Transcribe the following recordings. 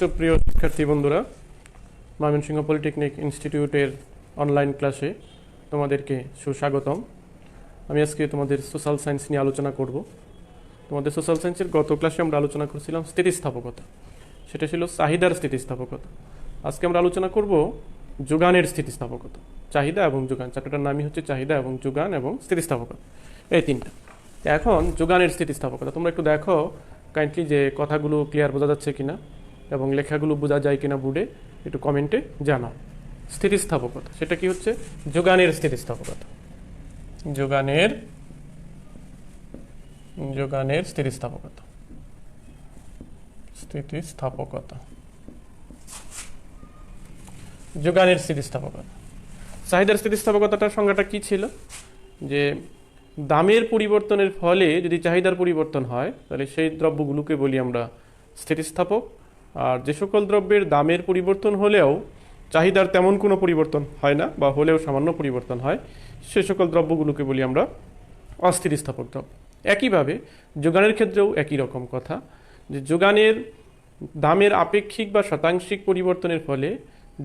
সুপ্রিয় শিক্ষার্থী বন্ধুরা, ময়মনসিংহ পলিটেকনিক ইনস্টিটিউটের অনলাইন ক্লাসে তোমাদেরকে সুস্বাগতম। আমি আজকে তোমাদের সোশ্যাল সায়েন্স নিয়ে আলোচনা করব। তোমাদের সোশ্যাল সায়েন্সের গত ক্লাসে আমরা আলোচনা করছিলাম স্থিতিস্থাপকতা, সেটা ছিল চাহিদার স্থিতিস্থাপকতা। আজকে আমরা আলোচনা করব যোগানের স্থিতিস্থাপকতা। চাহিদা এবং যোগান, চারটার নামই হচ্ছে চাহিদা এবং যোগান এবং স্থিতিস্থাপকতা, এই তিনটা। এখন যোগানের স্থিতিস্থাপকতা তোমরা একটু দেখো কাইন্ডলি যে কথাগুলো ক্লিয়ার বোঝা যাচ্ছে কিনা এবং লেখাগুলো বোঝা যায় কিনা বোর্ডে একটু কমেন্টে জানাও। স্থিতিস্থাপকতা সেটা কি হচ্ছে? যোগানের স্থিতিস্থাপকতা। যোগানের স্থিতিস্থাপকতা। যোগানের স্থিতিস্থাপকতা। চাহিদার স্থিতিস্থাপকতাটার সংজ্ঞাটা কি ছিল? যে দামের পরিবর্তনের ফলে যদি চাহিদার পরিবর্তন হয় তাহলে সেই দ্রব্যগুলোকে বলি আমরা স্থিতিস্থাপক। আর যে সকল দ্রব্যের দামের পরিবর্তন হলেও চাহিদার তেমন কোনো পরিবর্তন হয় না বা হলেও সামান্য পরিবর্তন হয়, সে সকল দ্রব্যগুলোকে বলি আমরা অস্থিতিস্থাপক দ্রব্য। একইভাবে যোগানের ক্ষেত্রেও একই রকম কথা, যে যোগানের দামের আপেক্ষিক বা শতাংশিক পরিবর্তনের ফলে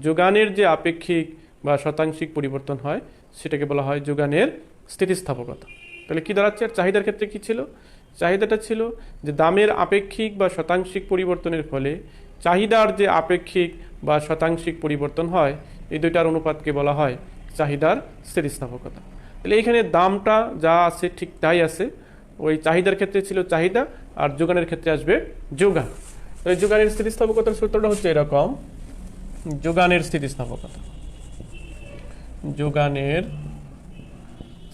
যোগানের যে আপেক্ষিক বা শতাংশিক পরিবর্তন হয় সেটাকে বলা হয় যোগানের স্থিতিস্থাপকতা। তাহলে কি দাঁড়াচ্ছে? আর চাহিদার ক্ষেত্রে কি ছিল? চাহিদাটা ছিল যে দামের আপেক্ষিক বা শতাংশিক পরিবর্তনের ফলে চাহিদার যে আপেক্ষিক বা শতাংশিক পরিবর্তন হয়, এই দুইটার অনুপাতকে বলা হয় চাহিদার স্থিতিস্থাপকতা। তাহলে এইখানে দামটা যা আছে ঠিক তাই আছে, ওই চাহিদার ক্ষেত্রে ছিল চাহিদা আর যোগানের ক্ষেত্রে আসবে যোগান। তো এই যোগানের স্থিতিস্থাপকতার সূত্রটা হচ্ছে এরকম: যোগানের স্থিতিস্থাপকতা, যোগানের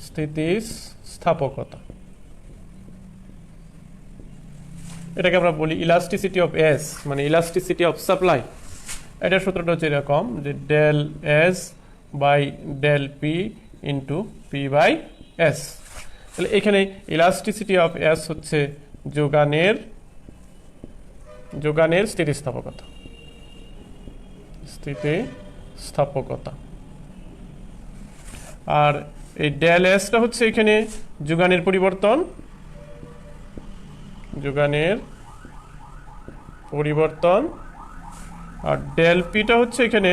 স্থিতিস্থাপকতা, এটাকে আমরা বলি ইলাস্টিসিটি অফ এস, মানে ইলাস্টিসিটি অফ সাপ্লাই। এটার সূত্রটা হচ্ছে এরকম যে del S by del P into P by S. তাহলে এখানে ইলাস্টিসিটি অফ এস হচ্ছে যোগানের স্থিতিস্থাপকতা। আর এই ডেল এসটা হচ্ছে এখানে যোগানের পরিবর্তন, আর ডেল পিটা হচ্ছে এখানে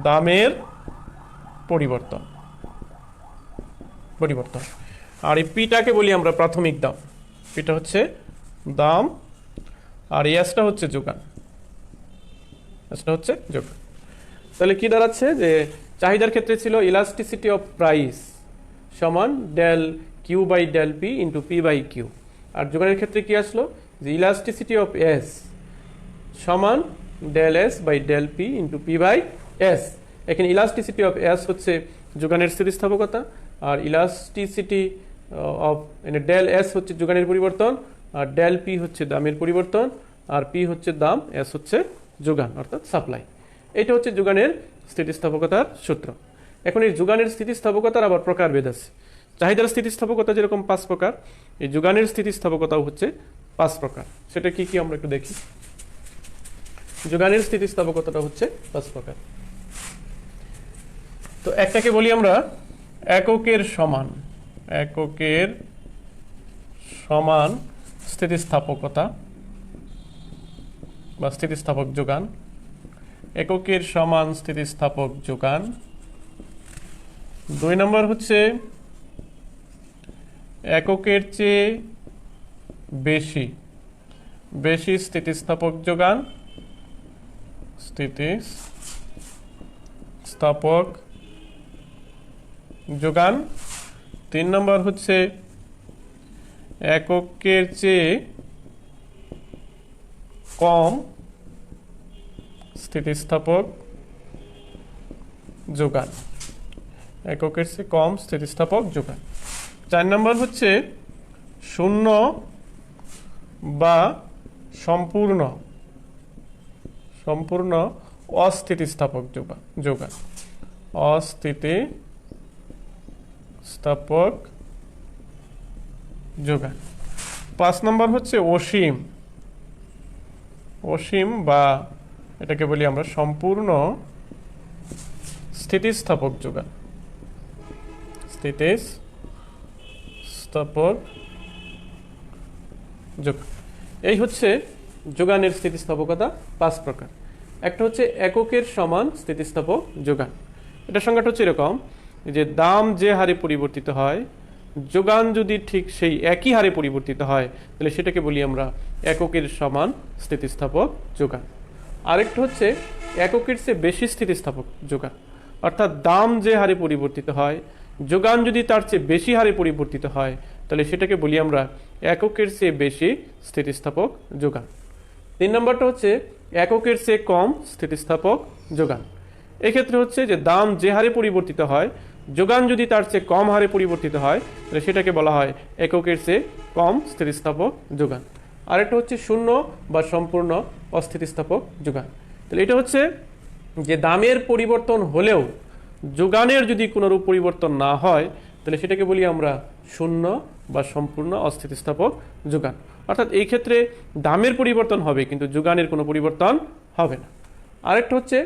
দামের পরিবর্তন। আর এই পিটাকে বলি আমরা প্রাথমিক দাম, পিটা হচ্ছে দাম, আর এসটা হচ্ছে যোগান। তাহলে কি দাঁড়াচ্ছে? যে চাহিদার ক্ষেত্রে ছিল ইলাস্টিসিটি অফ প্রাইস সমান del Q by del P into P by Q. আর যোগানের ক্ষেত্রে কি আসলো? যে ইলাস্টিসিটি অফ এস সমান del S by del P into P by S. এখানে ইলাস্টিসিটি অফ এস হচ্ছে যোগানের স্থিতিস্থাপকতা, আর ইলাস্টিসিটি অফ ডেল এস হচ্ছে যোগানের পরিবর্তন, আর ডেল পি হচ্ছে দামের পরিবর্তন, আর পি হচ্ছে দাম, এস হচ্ছে যোগান অর্থাৎ সাপ্লাই। এটা হচ্ছে যোগানের স্থিতিস্থাপকতার সূত্র। এখন এই যোগানের স্থিতিস্থাপকতার আবার প্রকারভেদ আছে। চাহিদার স্থিতিস্থাপকতা যেরকম 5 প্রকার, এই যোগানের স্থিতিস্থাপকতাও হচ্ছে 5 প্রকার। সেটা কি কি আমরা একটু দেখি। যোগানের স্থিতিস্থাপকতাটা হচ্ছে 5 প্রকার। তো একটাকে বলি আমরা এককের সমান স্থিতিস্থাপকতা বা স্থিতিস্থাপক যোগান। এককের সমান স্থিতিস্থাপক যোগান। 2 নম্বর হচ্ছে এককের চেয়ে বেশি স্থিতিস্থাপক যোগান। 3 নম্বর হচ্ছে এককের চেয়ে কম স্থিতিস্থাপক যোগান। 4 নম্বর হচ্ছে শূন্য বা সম্পূর্ণ অস্থিতিস্থাপক যোগান। 5 নম্বর হচ্ছে অসীম বা এটাকে বলি আমরা সম্পূর্ণ স্থিতিস্থাপক যোগান। এই হচ্ছে যোগানের স্থিতিস্থাপকতা 5 প্রকার। একটা হচ্ছে এককের সমান স্থিতিস্থাপক যোগান। এটা সংজ্ঞাটা হচ্ছে এরকম যে দাম যে হারে পরিবর্তিত হয়, যোগান যদি ঠিক সেই একই হারে পরিবর্তিত হয়, তাহলে সেটাকে বলি আমরা এককের সমান স্থিতিস্থাপক যোগান। আরেকটা হচ্ছে এককের চেয়ে বেশি স্থিতিস্থাপক যোগান, অর্থাৎ দাম যে হারে পরিবর্তিত হয়, যোগান যদি তার চেয়ে বেশি হারে পরিবর্তিত হয়, তাহলে সেটাকে বলি আমরা এককের চেয়ে বেশি স্থিতিস্থাপক যোগান। 3 নম্বরটা হচ্ছে এককের চেয়ে কম স্থিতিস্থাপক যোগান। এক্ষেত্রে হচ্ছে যে দাম যে হারে পরিবর্তিত হয়, যোগান যদি তার চেয়ে কম হারে পরিবর্তিত হয়, তাহলে সেটাকে বলা হয় এককের চেয়ে কম স্থিতিস্থাপক যোগান। আরেকটা হচ্ছে শূন্য বা সম্পূর্ণ অস্থিতিস্থাপক যোগান। তাহলে এটা হচ্ছে যে দামের পরিবর্তন হলেও যোগানের যদি কোনোরূপ পরিবর্তন না হয়, তাহলে সেটাকে বলি আমরা শূন্য বা সম্পূর্ণ অস্থিতিস্থাপক যোগান। অর্থাৎ এই ক্ষেত্রে দামের পরিবর্তন হবে কিন্তু যোগানের কোনো পরিবর্তন হবে না। আরেকটা হচ্ছে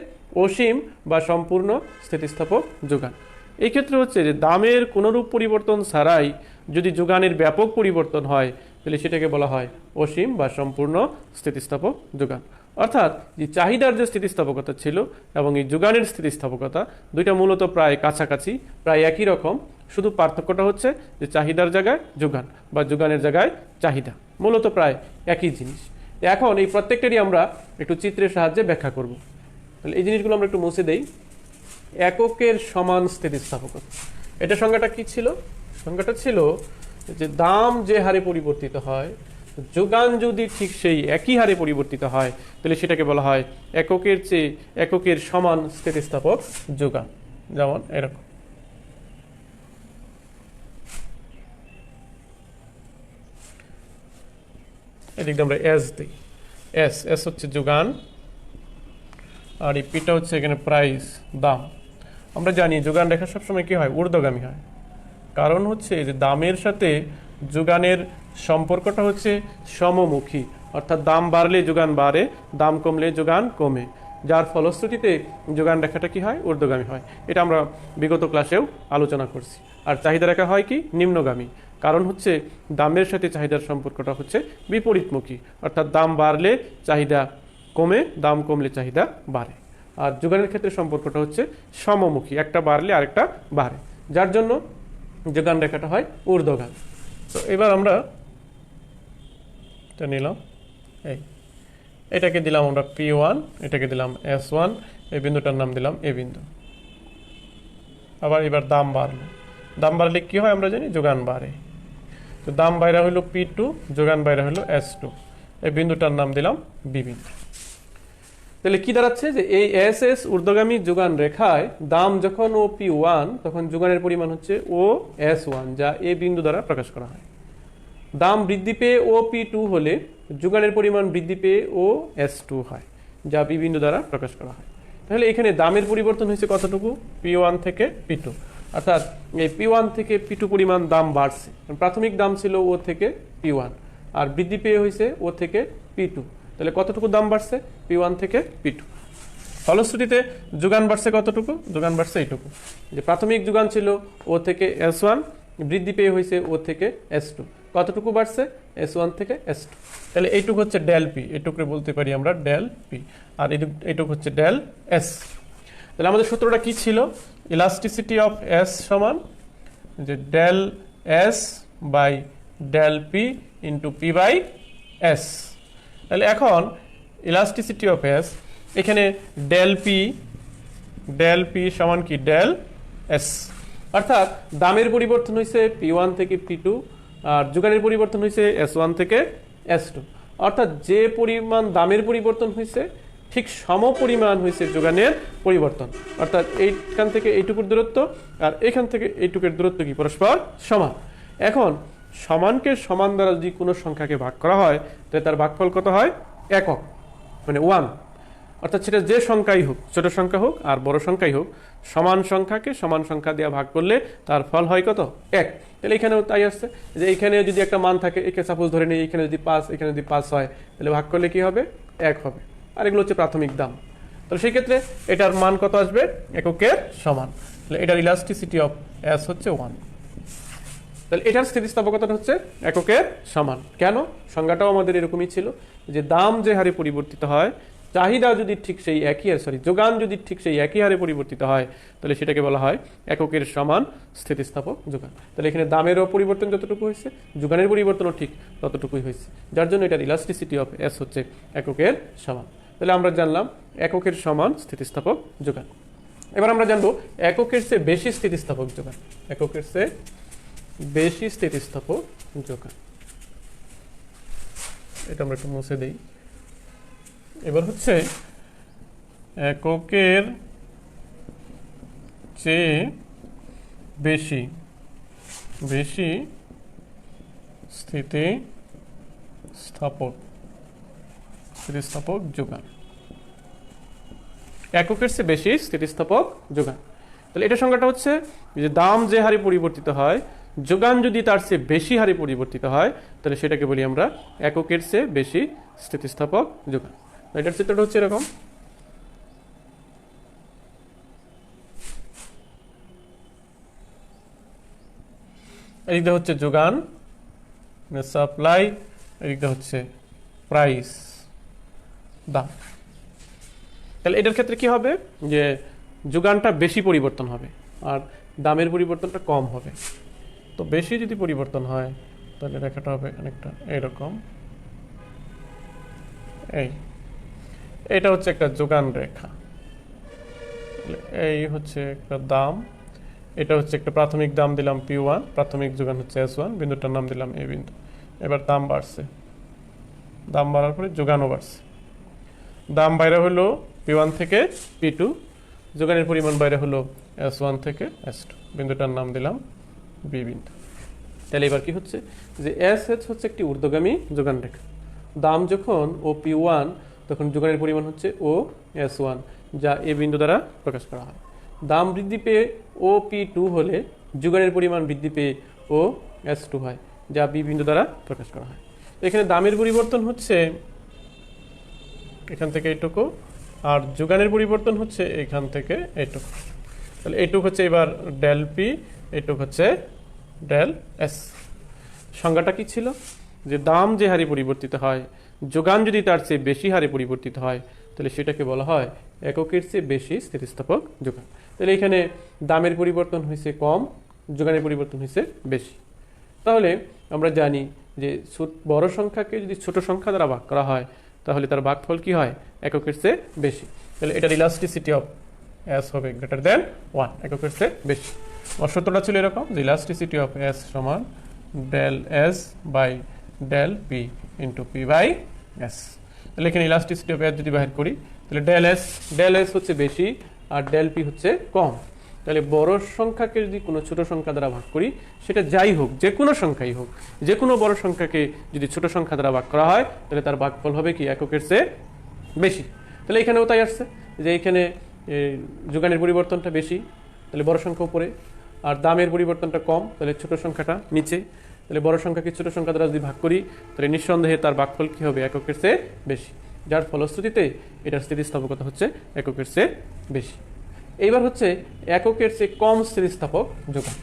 অসীম বা সম্পূর্ণ স্থিতিস্থাপক যোগান। এই ক্ষেত্রে হচ্ছে যে দামের কোনোরূপ পরিবর্তন ছাড়াই যদি যোগানের ব্যাপক পরিবর্তন হয়, তাহলে সেটাকে বলা হয় অসীম বা সম্পূর্ণ স্থিতিস্থাপক যোগান। অর্থাৎ যে চাহিদার যে স্থিতিস্থাপকতা ছিল এবং এই যোগানের স্থিতিস্থাপকতা দুইটা মূলত প্রায় কাছাকাছি, প্রায় একই রকম, শুধু পার্থক্যটা হচ্ছে যে চাহিদার জায়গায় যোগান বা যোগানের জায়গায় চাহিদা, মূলত প্রায় একই জিনিস। এখন এই প্রত্যেকটারই আমরা একটু চিত্রের সাহায্যে ব্যাখ্যা করব। তাহলে এই জিনিসগুলো আমরা একটু মুছে দেই। এককের সমান স্থিতিস্থাপকতা, এটা সংজ্ঞাটা কি ছিল? সংজ্ঞাটা ছিল যে দাম যে হারে পরিবর্তিত হয়, যোগান যদি ঠিক সেই একই হারে পরিবর্তিত হয়, তাহলে সেটাকে বলা হয় এককের চেয়ে এককের সমান স্থিতিস্থাপক যোগান। যেমন এরকম, এদিকে আমরা এস দিই। এস এস হচ্ছে যোগান, আর এই পিটা হচ্ছে এখানে প্রাইস, দাম। আমরা জানি যোগান রেখা সবসময় কি হয়? ঊর্ধ্বগামী হয়। কারণ হচ্ছে যে দামের সাথে যোগানের সম্পর্কটা হচ্ছে সমমুখী, অর্থাৎ দাম বাড়লে যোগান বাড়ে, দাম কমলে যোগান কমে, যার ফলশ্রুতিতে যোগান রেখাটা কি হয়? ঊর্ধ্বগামী হয়। এটা আমরা বিগত ক্লাসেও আলোচনা করছি। আর চাহিদা রেখা হয় কি? নিম্নগামী। কারণ হচ্ছে দামের সাথে চাহিদার সম্পর্কটা হচ্ছে বিপরীতমুখী, অর্থাৎ দাম বাড়লে চাহিদা কমে, দাম কমলে চাহিদা বাড়ে। আর যোগানের ক্ষেত্রে সম্পর্কটা হচ্ছে সমমুখী, একটা বাড়লে আরেকটা বাড়ে, যার জন্য যোগান রেখাটা হয় ঊর্ধ্বগামী। তো এবার আমরা এটা নিলাম, এটাকে দিলাম আমরা P1, এটাকে দিলাম S1, এই বিন্দুটার নাম দিলাম এ বিন্দু। আবার এবার দাম বাড়লো, দাম বাড়লে কি হয় আমরা জানি? যোগান বাড়ে। তো দাম বাইরে হলো P2, যোগান বাইরে হলো S2, এই বিন্দুটার নাম দিলাম বি বিন্দু। তাহলে কি দাঁড়াচ্ছে যে এই এস এস ঊর্ধ্বগামী যোগান রেখায় দাম যখন ও P1, তখন যোগানের পরিমাণ হচ্ছে ও S1, যা এ বিন্দু দ্বারা প্রকাশ করা হয়। দাম বৃদ্ধি পেয়ে ও P2 হলে যোগানের পরিমাণ বৃদ্ধি পেয়ে ও S2 হয়, যা বি বিন্দু দ্বারা প্রকাশ করা হয়। তাহলে এখানে দামের পরিবর্তন হয়েছে কতটুকু? P1 থেকে P2, অর্থাৎ এই P1 থেকে P2 পরিমাণ দাম বাড়ছে। প্রাথমিক দাম ছিল ও থেকে P1, আর বৃদ্ধি পেয়ে হয়েছে ও থেকে P2। তাহলে কতটুকু দাম বাড়ছে? P1 থেকে P2। ফলশ্রুতিতে যোগান বাড়ছে কতটুকু? যোগান বাড়ছে এইটুকু, যে প্রাথমিক যোগান ছিল ও থেকে S1, বৃদ্ধি পেয়ে হয়েছে ও থেকে S2। কতটুকু বাড়ছে? S1 থেকে S2। তাহলে এইটুকু হচ্ছে ডেল পি, এইটুকু বলতে পারি আমরা ডেল পি, আর এইটুকু হচ্ছে ডেল এস। তাহলে আমাদের সূত্রটা কি ছিল? ইলাস্টিসিটি অফ এস সমান যে del S by del P into P by S. তাহলে এখন ইলাস্টিসিটি অফ এস, এখানে ডেল পি সমান কি? Del S. অর্থাৎ দামের পরিবর্তন হয়েছে P1 থেকে P2, আর যোগানের পরিবর্তন হয়েছে S1 থেকে S2। অর্থাৎ যে পরিমাণ দামের পরিবর্তন হয়েছে ঠিক সম পরিমাণ হয়েছে যোগানের পরিবর্তন। অর্থাৎ এইখান থেকে এইটুকুর দূরত্ব আর এখান থেকে এইটুকুর দূরত্ব কি পরস্পর সমান। এখন সমানকে সমান দ্বারা যদি কোনো সংখ্যাকে ভাগ করা হয়, তাহলে তার ভাগফল কত হয়? একক, মানে 1। অর্থাৎ সেটা যে সংখ্যাই হোক, ছোট সংখ্যা হোক আর বড় সংখ্যাই হোক, সমান সংখ্যাকে সমান সংখ্যা দিয়ে ভাগ করলে তার ফল হয় কত? 1। তাহলে এখানেও তাই আসছে যে এইখানে যদি একটা মান থাকে, একে সাপোজ ধরে নিই এখানে যদি 5, এখানে যদি 5 হয়, তাহলে ভাগ করলে কি হবে? 1 হবে। আর এগুলো হচ্ছে প্রাথমিক দাম। তাহলে সেই ক্ষেত্রে এটার মান কত আসবে? এককের সমান। তাহলে এটার ইলাস্টিসিটি অফ এস হচ্ছে 1। তাহলে এটার স্থিতিস্থাপকতাটা হচ্ছে এককের সমান। কেন? সংজ্ঞাটাও আমাদের এরকমই ছিল যে দাম যে হারে পরিবর্তিত হয়, চাহিদা যদি ঠিক সেই একই হারে যোগান যদি ঠিক সেই একই হারে পরিবর্তিত হয়, তাহলে সেটাকে বলা হয় এককের সমান স্থিতিস্থাপক যোগান। তাহলে এখানে দামেরও পরিবর্তন যতটুকু হয়েছে, যোগানের পরিবর্তনও ঠিক ততটুকুই হয়েছে, যার জন্য এটার ইলাস্টিসিটি অফ এস হচ্ছে এককের সমান। তাহলে আমরা জানলাম এককের সমান স্থিতিস্থাপক যোগান। এবার আমরা জানবো এককের চেয়ে বেশি স্থিতিস্থাপক যোগান। এককের চেয়ে বেশি স্থিতিস্থাপক যোগান, এটা আমরা একটু মুছে দিই। এবার হচ্ছে এককের চেয়ে বেশি বেশি স্থিতিস্থাপক যোগান। এককের চেয়ে বেশি স্থিতিস্থাপক যোগান। তাহলে এটা সংজ্ঞাটা হচ্ছে যে দাম যে হারে পরিবর্তিত হয়, যোগান যদি তার চেয়ে বেশি হারে পরিবর্তিত হয়, তাহলে সেটাকে বলি আমরা এককের চেয়ে বেশি স্থিতিস্থাপক যোগান। এটার চিত্রটা হচ্ছে এরকম। এইটা হচ্ছে যোগান, সাপ্লাই, এইটা হচ্ছে প্রাইস, দাম। তাহলে এটার ক্ষেত্রে কি হবে যে যোগানটা বেশি পরিবর্তন হবে আর দামের পরিবর্তনটা কম হবে। তো বেশি যদি পরিবর্তন হয় তাহলে রেখাটা হবে অনেকটা এরকম। এটা হচ্ছে একটা যোগান রেখা, এই হচ্ছে একটা দাম, এটা হচ্ছে একটা প্রাথমিক দাম দিলাম P1, প্রাথমিক যোগান হচ্ছে S1, বিন্দুটার নাম দিলাম A বিন্দু। এবার দাম বাড়ছে, দাম বাড়ার পরে যোগানও বাড়ছে, দাম বাইরে হলো P1 থেকে P2, যোগানের পরিমাণ বাইরে হলো S1 থেকে S2, বিন্দুটার নাম দিলাম B বিন্দু। তাহলে এবার কি হচ্ছে যে SH হচ্ছে একটি ঊর্ধ্বগামী যোগান রেখা। দাম যখন ও P1, তখন যোগানের পরিমাণ হচ্ছে ও S1, যা এ বিন্দু দ্বারা প্রকাশ করা হয়। দাম বৃদ্ধি পেয়ে ও P2 হলে যোগানের পরিমাণ বৃদ্ধি পেয়ে ও S2 হয়, যা বি বিন্দু দ্বারা প্রকাশ করা হয়। এখানে দামের পরিবর্তন হচ্ছে এখান থেকে এইটুকু, আর যোগানের পরিবর্তন হচ্ছে এখান থেকে এইটুকু। তাহলে এইটুকু হচ্ছে এবার ডেল পি, এইটুকু হচ্ছে ডেল এস। সংজ্ঞাটা কি ছিল যে দাম যে হারে পরিবর্তিত হয়, যোগান যদি তার চেয়ে বেশি হারে পরিবর্তিত হয়, তাহলে সেটাকে বলা হয় এককের চেয়ে বেশি স্থিতিস্থাপক যোগান। তাহলে এখানে দামের পরিবর্তন হয়েছে কম, যোগানের পরিবর্তন হয়েছে বেশি। তাহলে আমরা জানি যে বড় সংখ্যাকে যদি ছোট সংখ্যা দ্বারা ভাগ করা হয়, তাহলে তার ভাগফল কি হয়? এককের চেয়ে বেশি। তাহলে এটার ইলাস্টিসিটি অফ এস হবে গ্রেটার দেন 1, এককের চেয়ে বেশি। আর সূত্রটা ছিল এরকম যে ইলাস্টিসিটি অফ এস সমান del S by del P into P by S. তাহলে এখানে ইলাস্টিসিটি অফ এস যদি বাহির করি, তাহলে ডেল এস হচ্ছে বেশি আর ডেল পি হচ্ছে কম। তাহলে বড় সংখ্যাকে যদি কোনো ছোট সংখ্যা দ্বারা ভাগ করি, সেটা যাই হোক, যে কোনো সংখ্যাই হোক, যে কোনো বড় সংখ্যাকে যদি ছোট সংখ্যা দ্বারা ভাগ করা হয়, তাহলে তার ভাগফল হবে কি? এককের চেয়ে বেশি। তাহলে এখানেও তাই আসছে যে এখানে যোগানের পরিবর্তনটা বেশি, তাহলে বড় সংখ্যা উপরে, আর দামের পরিবর্তনটা কম, তাহলে ছোট সংখ্যাটা নিচে। তাহলে বড় সংখ্যাকে ছোট সংখ্যা দ্বারা যদি ভাগ করি, তাহলে নিঃসন্দেহে তার ভাগফল কি হবে? এককের চেয়ে বেশি, যার ফলশ্রুতিতে এটার স্থিতিস্থাপকতা হচ্ছে এককের চেয়ে বেশি। এইবার হচ্ছে এককের চেয়ে কম স্থিতিস্থাপক যোগান।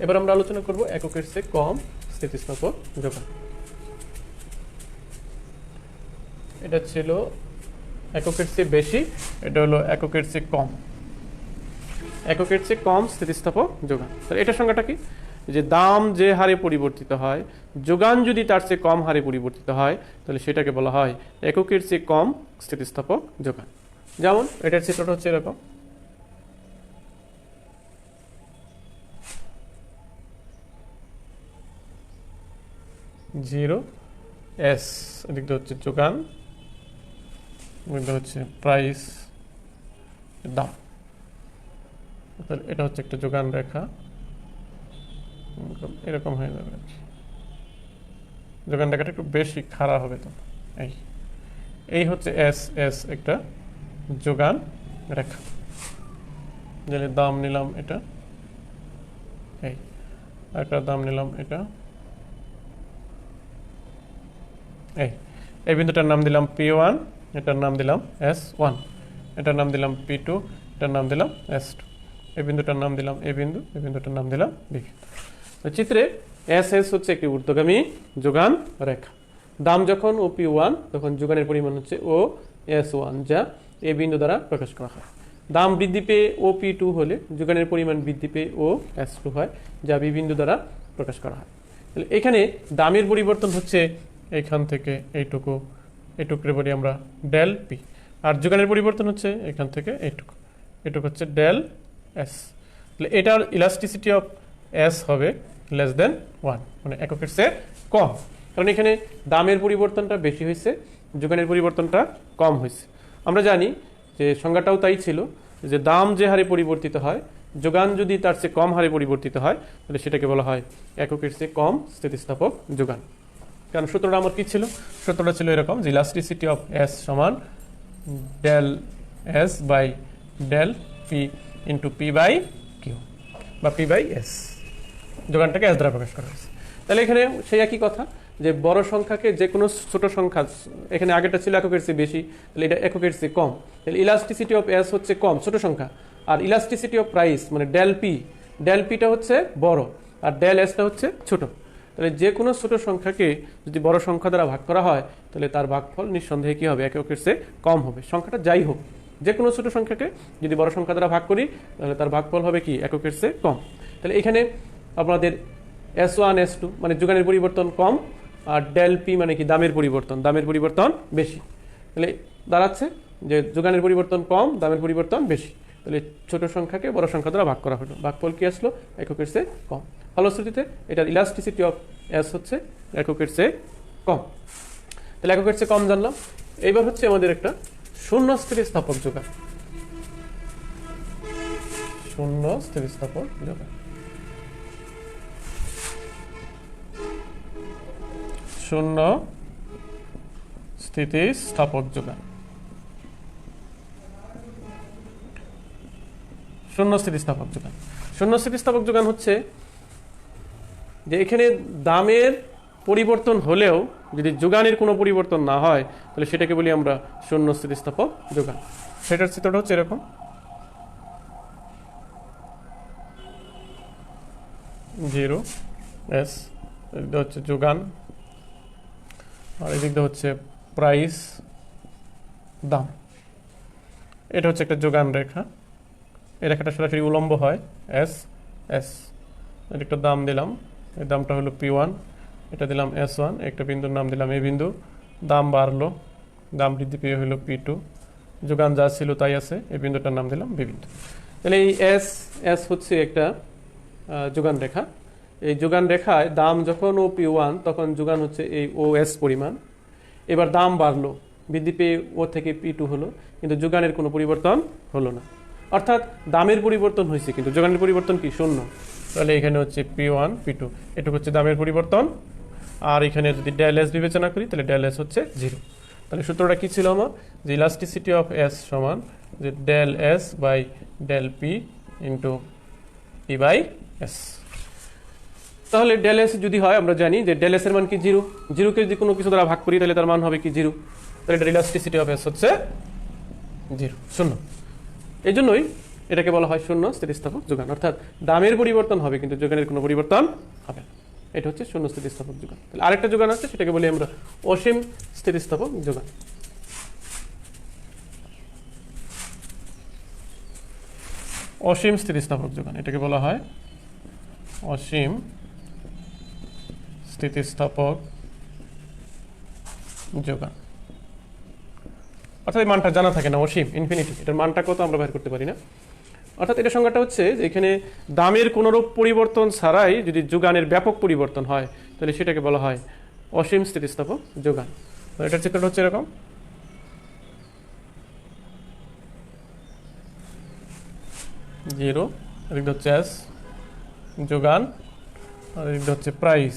এবার আমরা আলোচনা করব এককের চেয়ে কম স্থিতিস্থাপক যোগান। এটা ছিল এককের চেয়ে বেশি, এটা হলো এককের চেয়ে কম। এককের চেয়ে কম স্থিতিস্থাপক যোগান। তাহলে এটা সংজ্ঞাটা কি? যে দাম যে হারে পরিবর্তিত হয়, যোগান যদি তার চেয়ে কম হারে পরিবর্তিত হয়, তাহলে সেটাকে বলা হয় এককের চেয়ে কম স্থিতিস্থাপক যোগান। যেমন এটার চিত্রটা হচ্ছে এরকম। জিরো এস, এদিকটা হচ্ছে যোগান, এদিকটা হচ্ছে প্রাইস, দাম। এটা হচ্ছে একটা যোগান রেখা, এরকম হয়ে যাবে। যোগান রেখাটা একটু বেশি খাড়া হবে। তো এই হচ্ছে এস এস একটা যোগান রেখা। যেটা দাম নিলাম এটা, এই একটা দাম নিলাম এটা, এই বিন্দুটার নাম দিলাম P1, এটার নাম দিলাম S1, এটার নাম দিলাম P2, এটার নাম দিলাম S2, এই বিন্দুটার নাম দিলাম A বিন্দু, এই বিন্দুটার নাম দিলাম B বিন্দু। চিত্রে এস এস হচ্ছে একটি ঊর্ধ্বগামী যোগান রেখা। দাম যখন OP1 তখন যোগানের পরিমাণ হচ্ছে OS1, যা এ বিন্দু দ্বারা প্রকাশ করা হয়। দাম বৃদ্ধি পেয়ে OP2 হলে যোগানের পরিমাণ বৃদ্ধি পেয়ে OS2 হয়, যা বি বিন্দু দ্বারা প্রকাশ করা হয়। তাহলে এখানে দামের পরিবর্তন হচ্ছে এখান থেকে এইটুকু, এইটুকুরে বলি আমরা ডেল পি, আর যোগানের পরিবর্তন হচ্ছে এখান থেকে এইটুকু, এটুকু হচ্ছে ডেল এস। তাহলে এটার ইলাস্টিসিটি অফ এস হবে লেস দেন 1, মানে এককের চেয়ে কম, কারণ এখানে দামের পরিবর্তনটা বেশি হয়েছে, যোগানের পরিবর্তনটা কম হয়েছে। আমরা জানি যে সংজ্ঞাটাও তাই ছিল যে দাম যে হারে পরিবর্তিত হয়, যোগান যদি তার চেয়ে কম হারে পরিবর্তিত হয়, তাহলে সেটাকে বলা হয় এককের চেয়ে কম স্থিতিস্থাপক যোগান। কারণ সূত্রটা আমার কি ছিল? সূত্রটা ছিল এরকম যে ইলাস্টিসিটি অফ এস সমান del S by del P into P by Q বা পি বাই এস, যোগানটাকে এস দ্বারা প্রকাশ করা হয়েছে। তাহলে এখানে সেই একই কথা যে বড় সংখ্যাকে যে কোনো ছোট সংখ্যা, এখানে আগেটা ছিল এককের চেয়ে বেশি, তাহলে এটা এককের চেয়ে কম, তাহলে ইলাস্টিসিটি অফ এস হচ্ছে কম ছোট সংখ্যা, আর ইলাস্টিসিটি অফ প্রাইস মানে ডেল পিটা হচ্ছে বড়, আর ডেল এসটা হচ্ছে ছোট। তাহলে যে কোনো ছোট সংখ্যাকে যদি বড় সংখ্যা দ্বারা ভাগ করা হয়, তাহলে তার ভাগফল নিঃসন্দেহে কী হবে? এককের চেয়ে কম হবে। সংখ্যাটা যাই হোক, যে কোনো ছোট সংখ্যাকে যদি বড় সংখ্যা দ্বারা ভাগ করি, তাহলে তার ভাগফল হবে কি? এককের চেয়ে কম। তাহলে এখানে আপনাদের S1 S2 মানে যোগানের পরিবর্তন কম, আর ডেল পি মানে কি? দামের পরিবর্তন বেশি। তাহলে দাঁড়াচ্ছে যে যোগানের পরিবর্তন কম, দামের পরিবর্তন বেশি, তাহলে ছোট সংখ্যাকে বড় সংখ্যা দ্বারা ভাগ করা হলো, ভাগফল কি আসলো? এককের চেয়ে কম। ফলশ্রুতিতে এটার ইলাস্টিসিটি অফ এস হচ্ছে এককের চেয়ে কম। তাহলে এককের চেয়ে কম জানলাম। এইবার হচ্ছে আমাদের একটা শূন্য স্থিতিস্থাপক যোগান। শূন্য স্থিতিস্থাপক যোগান, শূন্য স্থিতিস্থাপক যোগান। শূন্য স্থিতিস্থাপক যোগান, শূন্য স্থিতিস্থাপক যোগান হচ্ছে যে এখানে দামের পরিবর্তন হলেও যদি যোগানের কোনো পরিবর্তন না হয়, তাহলে সেটাকে বলি আমরা শূন্য স্থিতিস্থাপক যোগান। সেটার চিত্রটা হচ্ছে এরকম, জিরো এস, এটা হচ্ছে যোগান, আর এদিকটা হচ্ছে প্রাইস দাম। এটা হচ্ছে একটা যোগান রেখা, এই রেখাটা সরাসরি উলম্ব হয় এস এস। একটা দাম দিলাম, এই দামটা হলো P1, এটা দিলাম S1, একটা বিন্দুর নাম দিলাম এ বিন্দু, দাম বাড়লো, দাম বৃদ্ধি পেয়ে হলো P2, যোগান যা ছিল তাই আছে, এই বিন্দুটার নাম দিলাম বি বিন্দু। তাহলে এই এস এস হচ্ছে একটা যোগান রেখা। এই যোগান রেখায় দাম যখন OP1 তখন যোগান হচ্ছে এই OS পরিমাণ। এবার দাম বাড়লো, বৃদ্ধি পেয়ে ও থেকে P2 হলো, কিন্তু যোগানের কোনো পরিবর্তন হলো না, অর্থাৎ দামের পরিবর্তন হয়েছে কিন্তু যোগানের পরিবর্তন কি? শূন্য। তাহলে এখানে হচ্ছে P1 P2, এটুকু হচ্ছে দামের পরিবর্তন, আর এখানে যদি ডেল এস বিবেচনা করি তাহলে ডেল এস হচ্ছে 0। তাহলে সূত্রটা কি ছিল আমার? যে ইলাস্টিসিটি অফ এস সমান যে del S by del P into P by S. তাহলে ডেল এস যদি হয়, আমরা জানি যে ডেল এস এর মান কি? 0। 0কে যদি কোনো কিছু দ্বারা ভাগ করি তাহলে তার মান হবে কি? 0। তাহলে এটা ইলাস্টিসিটি অফ এস হচ্ছে 0, শূন্য। এই জন্যই এটাকে বলা হয় শূন্য স্থিতিস্থাপক যোগান, অর্থাৎ দামের পরিবর্তন হবে কিন্তু যোগানের কোনো পরিবর্তন হবে না। এটা হচ্ছে শূন্য স্থিতিস্থাপক যোগান। তাহলে আরেকটা যোগান আছে, সেটাকে বলি আমরা অসীম স্থিতিস্থাপক যোগান। অসীম স্থিতিস্থাপক যোগান, এটাকে বলা হয় অসীম স্থিতিস্থাপক যোগান। অর্থাৎ এই মানটা জানা থাকে না, অসীম ইনফিনিটি, এটার মানটা কত আমরা বের করতে পারি না। অর্থাৎ এটা সংজ্ঞাটা হচ্ছে যে এখানে দামের কোনোরূপ পরিবর্তন ছাড়াই যদি যোগানের ব্যাপক পরিবর্তন হয়, তাহলে সেটাকে বলা হয় অসীম স্থিতিস্থাপক যোগান। এটার চিত্রটা হচ্ছে এরকম, জিরো, এদিকটা হচ্ছে এস যোগান, আর এদিকটা হচ্ছে প্রাইস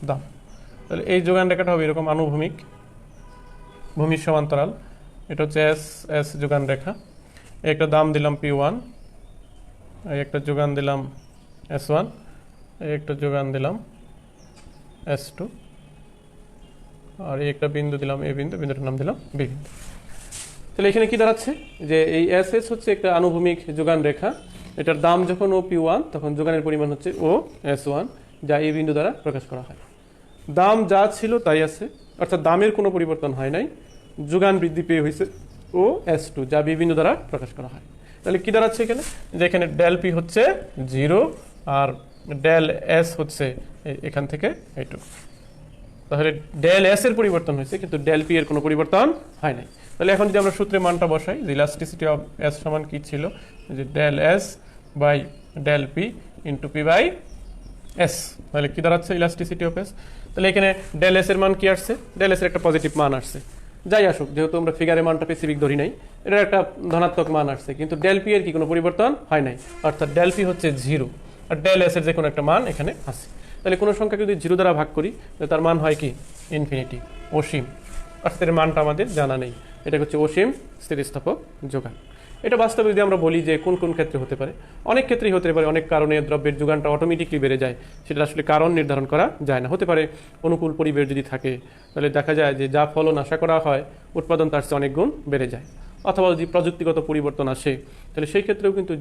দাম। তাহলে এই যোগান রেখাটা হবে এরকম আনুভূমিক, ভূমির সমান্তরাল। এটা হচ্ছে এস এস যোগান রেখা। একটা দাম দিলাম P1, এই একটা যোগান দিলাম S1, এই একটা যোগান দিলাম S2, আর এই একটা বিন্দু দিলাম এ বিন্দু, বিন্দুটার নাম দিলাম বি বিন্দু। তাহলে এখানে কি দাঁড়াচ্ছে যে এই এস এস হচ্ছে একটা আনুভূমিক যোগান রেখা, এটার দাম যখন OP1 তখন যোগানের পরিমাণ হচ্ছে OS1, যা এ বিন্দু দ্বারা প্রকাশ করা হয়। দাম যা ছিল তাই আছে, অর্থাৎ দামের কোনো পরিবর্তন হয় নাই, যোগান বৃদ্ধি পেয়ে হয়েছে ও S2 যা বি বিন্দু দ্বারা প্রকাশ করা হয়। তাহলে কি দাঁড়াচ্ছে এখানে, যে এখানে ডেল পি হচ্ছে 0 আর ডেল এস হচ্ছে এখান থেকে এইটুকু। তাহলে ডেল এস এর পরিবর্তন হয়েছে কিন্তু ডেল পি এর কোনো পরিবর্তন হয় নাই। তাহলে এখন যদি আমরা সূত্রে মানটা বসাই, যে ইলাস্টিসিটি অফ এস সমান কি ছিল, যে del S by del P into P by S, তাহলে কি দাঁড়াচ্ছে ইলাস্টিসিটি অফ এস। তাহলে এখানে ডেল এস এর মান কি আসছে, ডেল এস এর একটা পজিটিভ মান আসছে, যাই আসুক, যেহেতু আমরা ফিগারের মানটা স্পেসিফিক ধরি নাই, এটার একটা ধনাত্মক মান আসছে, কিন্তু ডেল পি এর কি কোনো পরিবর্তন হয় নাই, অর্থাৎ ডেল পি হচ্ছে 0 আর ডেল এস এর যে কোনো একটা মান এখানে আছে। তাহলে কোনো সংখ্যাকে যদি 0 দ্বারা ভাগ করি তার মান হয় কি ইনফিনিটি, অসীম, অর্থাৎ এর মানটা আমাদের জানা নেই। এটা হচ্ছে অসীম স্থিতিস্থাপক যোগান। এটা বাস্তবে যদি আমরা বলি যে কোন কোন ক্ষেত্রে হতে পারে, অনেক ক্ষেত্রেই হতে পারে, অনেক কারণে দ্রব্যের যোগানটা অটোমেটিকলি বেড়ে যায়, সেটা আসলে কারণ নির্ধারণ করা যায় না। হতে পারে অনুকূল পরিবেশ যদি থাকে তাহলে দেখা যায় যে যা ফলন আশা করা হয় উৎপাদন তার চেয়ে অনেক গুণ বেড়ে যায়, অথবা যদি প্রযুক্তিগত পরিবর্তন আসে তাহলে সেই ক্ষেত্রেও কিন্তু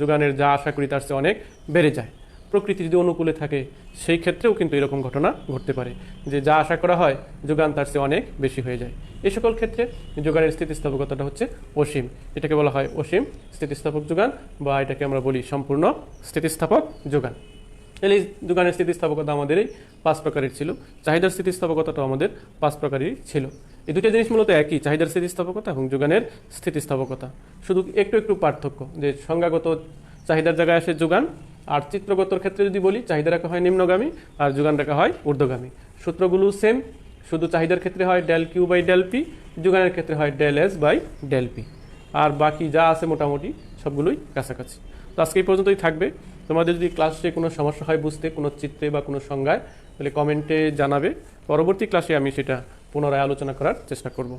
যোগানের যা আশা করি তার চেয়ে অনেক বেড়ে যায়। প্রকৃতি যদি অনুকূলে থাকে সেই ক্ষেত্রেও কিন্তু এরকম ঘটনা ঘটতে পারে যে যা আশা করা হয় যোগান তার চেয়ে অনেক বেশি হয়ে যায়। এই সকল ক্ষেত্রে যোগানের স্থিতিস্থাপকতাটা হচ্ছে অসীম, এটাকে বলা হয় অসীম স্থিতিস্থাপক যোগান, বা এটাকে আমরা বলি সম্পূর্ণ স্থিতিস্থাপক যোগান। তাহলে যোগানের স্থিতিস্থাপকতা আমাদের এই 5 প্রকারের ছিল, চাহিদার স্থিতিস্থাপকতাটাও আমাদের 5 প্রকারেরই ছিল। এই দুটো জিনিস মূলত একই, চাহিদার স্থিতিস্থাপকতা এবং যোগানের স্থিতিস্থাপকতা, শুধু একটু একটু পার্থক্য, যে সংজ্ঞাগত চাহিদার জায়গায় আসে যোগান, আর চিত্রগতর ক্ষেত্রে যদি বলি চাহিদা রাখা হয় নিম্নগামী আর যোগান রাখা হয় ঊর্ধ্বগামী। সূত্রগুলো সেম, শুধু চাহিদার ক্ষেত্রে হয় del Q by del P, যোগানের ক্ষেত্রে হয় del S by del P, আর বাকি যা আছে মোটামুটি সবগুলোই কাছাকাছি। তো আজকে এই পর্যন্তই থাকবে। তোমাদের যদি ক্লাসে কোনো সমস্যা হয় বুঝতে, কোনো চিত্রে বা কোনো সংজ্ঞায়, তাহলে কমেন্টে জানাবে, পরবর্তী ক্লাসে আমি সেটা পুনরায় আলোচনা করার চেষ্টা করব।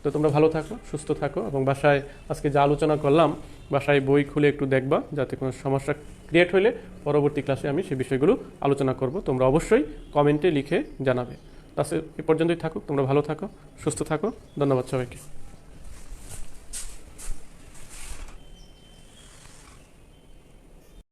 তো তোমরা ভালো থাকো, সুস্থ থাকো, এবং বাসায় আজকে যা আলোচনা করলাম বাসায় বই খুলে একটু দেখবা, যাতে কোনো সমস্যা ক্রিয়েট হলে পরবর্তী ক্লাসে আমি সেই বিষয়গুলো আলোচনা করব। তোমরা অবশ্যই কমেন্টে লিখে জানাবে। তাহলে এ পর্যন্তই থাকুক, তোমরা ভালো থাকো, সুস্থ থাকো, ধন্যবাদ সবাইকে।